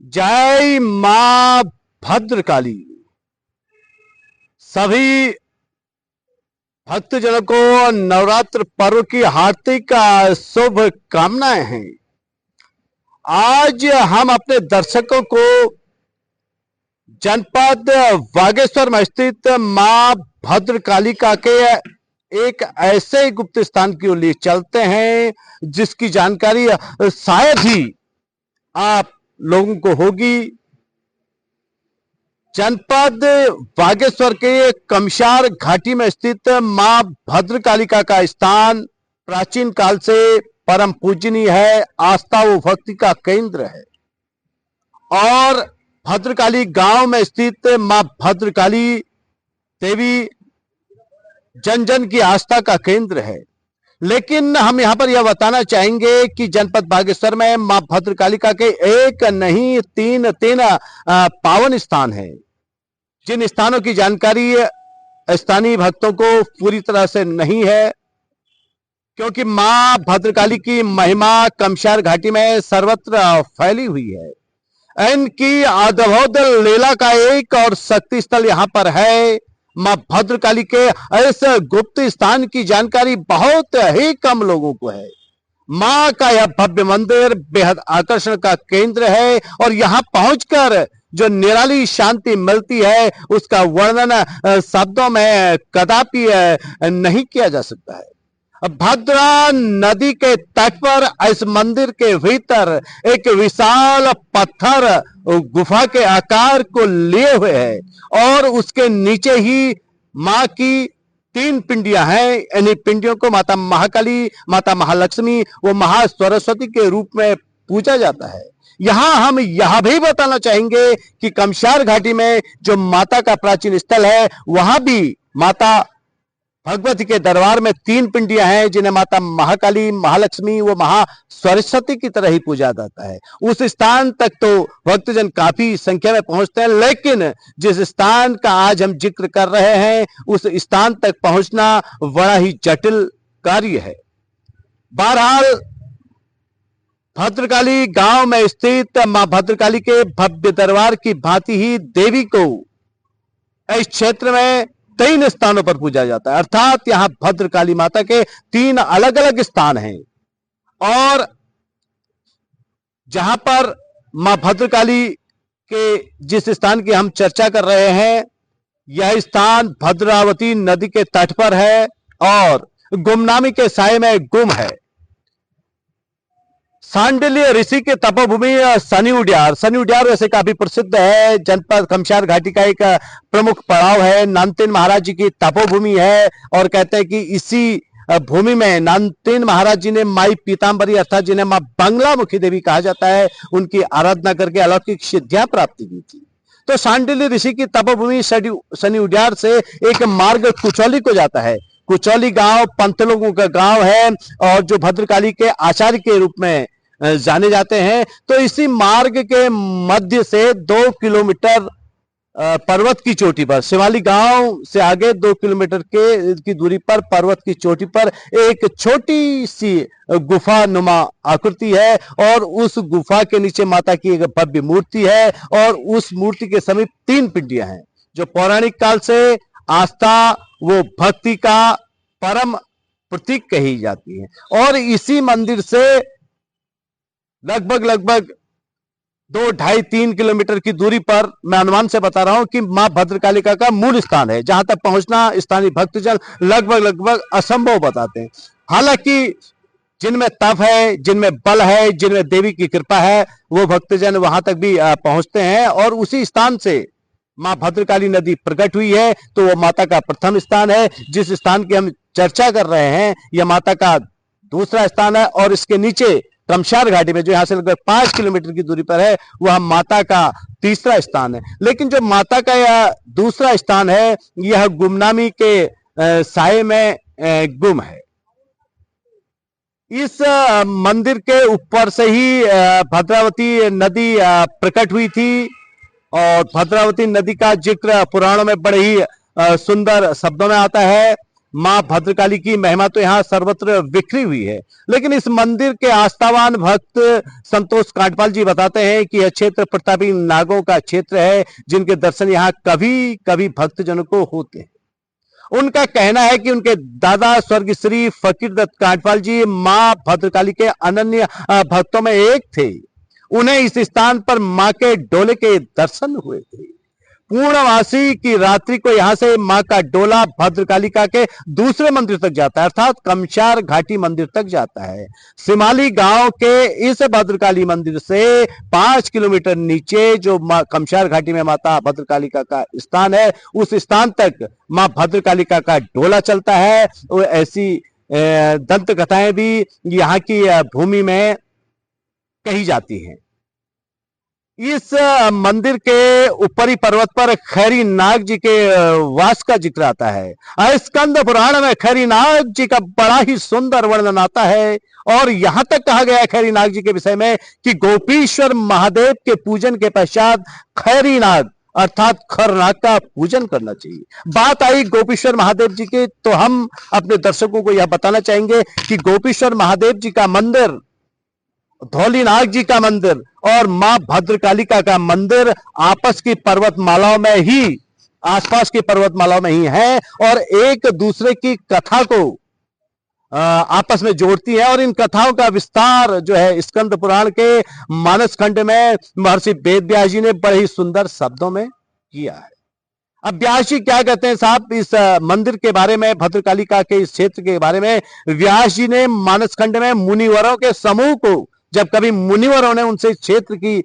जय मां भद्रकाली। सभी भक्तजनों को नवरात्र पर्व की हार्दिक शुभ कामनाएं हैं। आज हम अपने दर्शकों को जनपद बागेश्वर में स्थित मां भद्रकालिका के एक ऐसे गुप्त स्थान की ओर ले चलते हैं जिसकी जानकारी शायद ही आप लोगों को होगी। जनपद बागेश्वर के कमशार घाटी में स्थित मां भद्रकालिका का स्थान प्राचीन काल से परम पूजनीय है, आस्था व भक्ति का केंद्र है। और भद्रकाली गांव में स्थित मां भद्रकाली देवी जन जन की आस्था का केंद्र है। लेकिन हम यहां पर यह बताना चाहेंगे कि जनपद बागेश्वर में मां भद्रकालिका के एक नहीं तीन पावन स्थान हैं, जिन स्थानों की जानकारी स्थानीय भक्तों को पूरी तरह से नहीं है, क्योंकि मां भद्रकाली की महिमा कमशार घाटी में सर्वत्र फैली हुई है। इनकी अद्भुत लीला का एक और शक्ति स्थल यहां पर है। मां भद्रकाली के इस गुप्त स्थान की जानकारी बहुत ही कम लोगों को है। मां का यह भव्य मंदिर बेहद आकर्षण का केंद्र है और यहां पहुंचकर जो निराली शांति मिलती है उसका वर्णन शब्दों में कदापि नहीं किया जा सकता है। भद्रा नदी के तट पर इस मंदिर के भीतर एक विशाल पत्थर गुफा के आकार को लिए हुए है और उसके नीचे ही मां की 3 पिंडियां हैं। इन्हीं पिंडियों को माता महाकाली, माता महालक्ष्मी व महासरस्वती के रूप में पूजा जाता है। यहां हम यह भी बताना चाहेंगे कि कमशार घाटी में जो माता का प्राचीन स्थल है वहां भी माता भगवती के दरबार में 3 पिंडियां हैं, जिन्हें माता महाकाली, महालक्ष्मी व महासरस्वती की तरह ही पूजा जाता है। उस स्थान तक तो भक्तजन काफी संख्या में पहुंचते हैं, लेकिन जिस स्थान का आज हम जिक्र कर रहे हैं उस स्थान तक पहुंचना बड़ा ही जटिल कार्य है। बहरहाल भद्रकाली गांव में स्थित मां भद्रकाली के भव्य दरबार की भांति ही देवी को इस क्षेत्र में 3 स्थानों पर पूजा जाता है, अर्थात यहां भद्रकाली माता के 3 अलग अलग स्थान हैं। और जहां पर मां भद्रकाली के जिस स्थान की हम चर्चा कर रहे हैं यह स्थान भद्रावती नदी के तट पर है और गुमनामी के साये में गुम है। सांडिल्य ऋषि के तपोभूमि शनि उड्यार वैसे काफी प्रसिद्ध है। जनपद कमशार घाटी का एक प्रमुख पड़ाव है। नानतीन महाराज जी की तपोभूमि है और कहते हैं कि इसी भूमि में नानतीन महाराज जी ने माई पीताम्बरी अर्थात जिन्हें मां बंगला मुखी देवी कहा जाता है, उनकी आराधना करके अलौकिक सिद्धियां प्राप्त की थी। तो सांडिल्य ऋषि की तपोभूमि शनि उड्यार से एक मार्ग कुचौली को जाता है। कुचौली गांव पंत लोगों का गांव है और जो भद्रकाली के आचार्य के रूप में जाने जाते हैं। तो इसी मार्ग के मध्य से 2 किलोमीटर पर्वत की चोटी पर, शिवाली गांव से आगे 2 किलोमीटर की दूरी पर पर्वत की चोटी पर एक छोटी सी गुफा नुमा आकृति है और उस गुफा के नीचे माता की एक भव्य मूर्ति है और उस मूर्ति के समीप 3 पिंडियां हैं जो पौराणिक काल से आस्था वो भक्ति का परम प्रतीक कही जाती है। और इसी मंदिर से लगभग 2, 2.5, 3 किलोमीटर की दूरी पर मैं अनुमान से बता रहा हूं कि मां भद्रकालिका का मूल स्थान है, जहां तक पहुंचना स्थानीय भक्तजन लगभग असंभव बताते हैं। हालांकि जिनमें तप है, जिनमें बल है, जिनमें देवी की कृपा है, वो भक्तजन वहां तक भी पहुंचते हैं। और उसी स्थान से मां भद्रकाली नदी प्रकट हुई है, तो वो माता का प्रथम स्थान है। जिस स्थान की हम चर्चा कर रहे हैं यह माता का दूसरा स्थान है और इसके नीचे कमशार घाटी में जो यहां से लगभग 5 किलोमीटर की दूरी पर है वह माता का तीसरा स्थान है। लेकिन जो माता का यह दूसरा स्थान है यह गुमनामी के साये में गुम है। इस मंदिर के ऊपर से ही भद्रावती नदी प्रकट हुई थी और भद्रावती नदी का जिक्र पुराणों में बड़े ही सुंदर शब्दों में आता है। मां भद्रकाली की महिमा तो यहाँ सर्वत्र बिखरी हुई है, लेकिन इस मंदिर के आस्थावान भक्त संतोष कांटपाल जी बताते हैं कि यह क्षेत्र प्रतापी नागों का क्षेत्र है, जिनके दर्शन यहाँ कभी कभी भक्तजनों को होते हैं। उनका कहना है कि उनके दादा स्वर्गीय श्री फकीर दत्त कांटपाल जी मां भद्रकाली के अनन्य भक्तों में एक थे। उन्हें इस स्थान पर मां के डोले के दर्शन हुए थे। पूर्णवासी की रात्रि को यहां से मां का डोला भद्रकालिका के दूसरे मंदिर तक जाता है, अर्थात कमशार घाटी मंदिर तक जाता है। सिमाली गांव के इस भद्रकाली मंदिर से 5 किलोमीटर नीचे जो कमशार घाटी में माता भद्रकालिका का स्थान है, उस स्थान तक मां भद्रकालिका का डोला चलता है। वो ऐसी दंत कथाएं भी यहाँ की भूमि में कही जाती हैं। इस मंदिर के ऊपरी पर्वत पर खैरी नाग जी के वास का जिक्र आता है। स्कंद पुराण में खैरी नाग जी का बड़ा ही सुंदर वर्णन आता है और यहां तक कहा गया है खैरी नाग जी के विषय में कि गोपीश्वर महादेव के पूजन के पश्चात खैरी नाग अर्थात खरनाग का पूजन करना चाहिए। बात आई गोपीश्वर महादेव जी की, तो हम अपने दर्शकों को यह बताना चाहेंगे कि गोपीश्वर महादेव जी का मंदिर, धौलीनाग जी का मंदिर और मां भद्रकालिका का मंदिर आपस की पर्वतमालाओं में ही, आसपास की पर्वतमालाओं में ही है और एक दूसरे की कथा को आपस में जोड़ती है। और इन कथाओं का विस्तार जो है स्कंद पुराण के मानस खंड में महर्षि वेद व्यास जी ने बड़े ही सुंदर शब्दों में किया है। अब व्यास जी क्या कहते हैं साहब इस मंदिर के बारे में, भद्रकालिका के इस क्षेत्र के बारे में? व्यास जी ने मानस खंड में मुनिवरों के समूह को, जब कभी मुनिवरों ने उनसे क्षेत्र की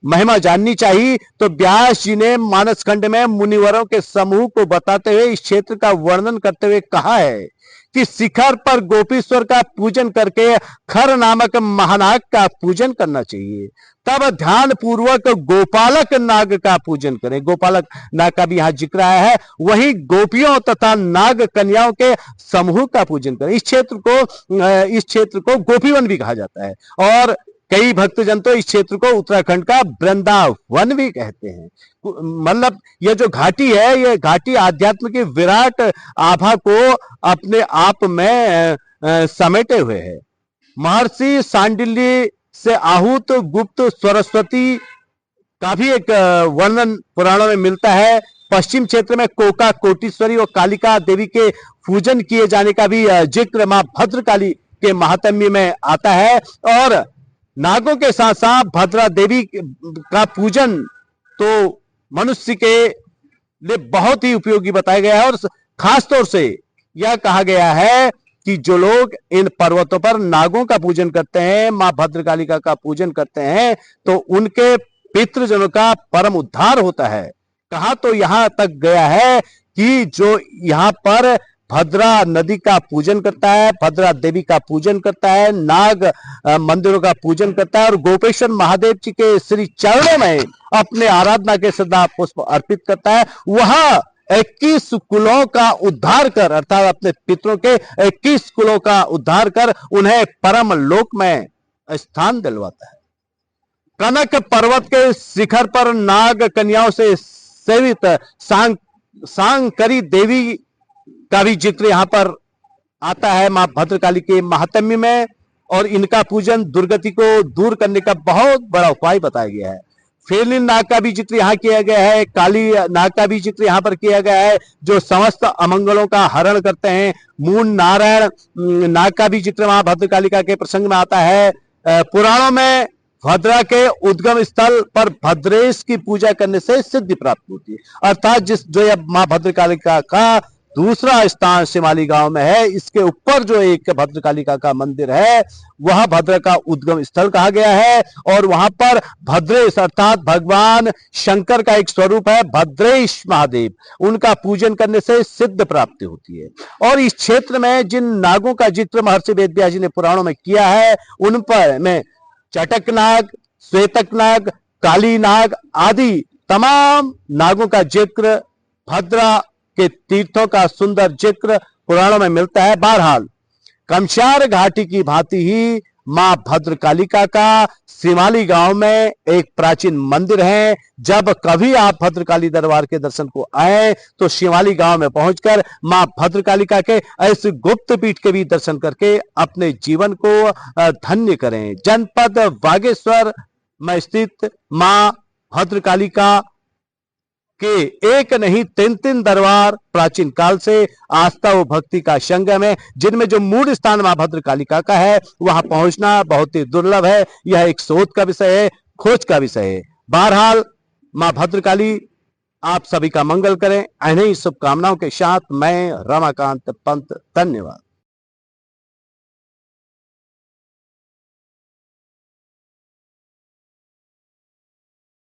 महिमा जाननी चाहिए, तो व्यास जी ने मानस खंड में मुनिवरों के समूह को बताते हुए इस क्षेत्र का वर्णन करते हुए कहा है कि शिखर पर गोपीश्वर का पूजन करके खर नामक महानाग का पूजन करना चाहिए, तब ध्यान पूर्वक गोपालक नाग का पूजन करें। गोपालक नाग का भी यहां जिक्र आया है। वहीं गोपियों तथा नाग कन्याओं के समूह का पूजन करें। इस क्षेत्र को गोपीवन भी कहा जाता है और कई भक्तजन तो इस क्षेत्र को उत्तराखंड का वृंदावन भी कहते हैं। मतलब ये जो घाटी है, ये घाटी आध्यात्म की विराट आभा को अपने आप में समेटे हुए है। महर्षि सांडिल्य से आहूत गुप्त सरस्वती का भी एक वर्णन पुराणों में मिलता है। पश्चिम क्षेत्र में कोका कोटीश्वरी और कालिका देवी के पूजन किए जाने का भी जिक्र मां भद्रकाली के महात्म्य में आता है। और नागों के साथ साथ भद्रा देवी का पूजन तो मनुष्य के लिए बहुत ही उपयोगी बताया गया है और खास तौर से यह कहा गया है कि जो लोग इन पर्वतों पर नागों का पूजन करते हैं, मां भद्रकालिका का पूजन करते हैं, तो उनके पितृजनों का परम उद्धार होता है। कहा तो यहां तक गया है कि जो यहां पर भद्रा नदी का पूजन करता है, भद्रा देवी का पूजन करता है, नाग मंदिरों का पूजन करता है और गोपेश्वर महादेव जी के श्री चरणों में अपने आराधना के श्रद्धा पुष्प अर्पित करता है, वहां 21 कुलों का उद्धार कर, अर्थात अपने पितरों के 21 कुलों का उद्धार कर उन्हें परम लोक में स्थान दिलवाता है। कनक पर्वत के शिखर पर नाग कन्याओं से सेवित सांकरी देवी का भी जिक्र यहां पर आता है मां भद्रकाली के महात्म्य में और इनका पूजन दुर्गति को दूर करने का बहुत बड़ा उपाय बताया गया है। फेलिन नाग का भी जिक्र यहाँ किया गया है, काली नाग का भी जिक्र यहाँ पर किया गया है जो समस्त अमंगलों का हरण करते हैं। मून नारायण नाग का भी जिक्र वहां भद्रकालिका के प्रसंग में आता है। पुराणों में भद्रा के उद्गम स्थल पर भद्रेश की पूजा करने से सिद्धि प्राप्त होती है, अर्थात जो मां भद्रकालिका का दूसरा स्थान शिमाली गांव में है, इसके ऊपर जो एक भद्रकालिका का मंदिर है वह भद्र का उद्गम स्थल कहा गया है और वहां पर भद्रेश अर्थात भगवान शंकर का एक स्वरूप है भद्रेश महादेव, उनका पूजन करने से सिद्ध प्राप्ति होती है। और इस क्षेत्र में जिन नागों का जिक्र महर्षि वेद व्यास जी ने पुराणों में किया है उन पर में चटक नाग, श्वेतक नाग, काली नाग आदि तमाम नागों का जिक्र, भद्रा के तीर्थों का सुंदर जिक्र पुराणों में मिलता है। बहरहाल कमशार घाटी की भांति ही मां भद्रकालिका का सिमाली गांव में एक प्राचीन मंदिर है। जब कभी आप भद्रकाली दरबार के दर्शन को आए तो शिवाली गांव में पहुंचकर मां भद्रकालिका के ऐसे गुप्त पीठ के भी दर्शन करके अपने जीवन को धन्य करें। जनपद बागेश्वर में स्थित मां भद्रकालिका के एक नहीं तीन तीन दरबार प्राचीन काल से आस्था व भक्ति का संगम है, जिनमें जो मूल स्थान मां भद्रकालिका का है वहां पहुंचना बहुत ही दुर्लभ है। यह एक शोध का विषय है, खोज का विषय है। बहरहाल मां भद्रकाली आप सभी का मंगल करें। इन्हीं शुभकामनाओं के साथ मैं रमाकांत पंत, धन्यवाद।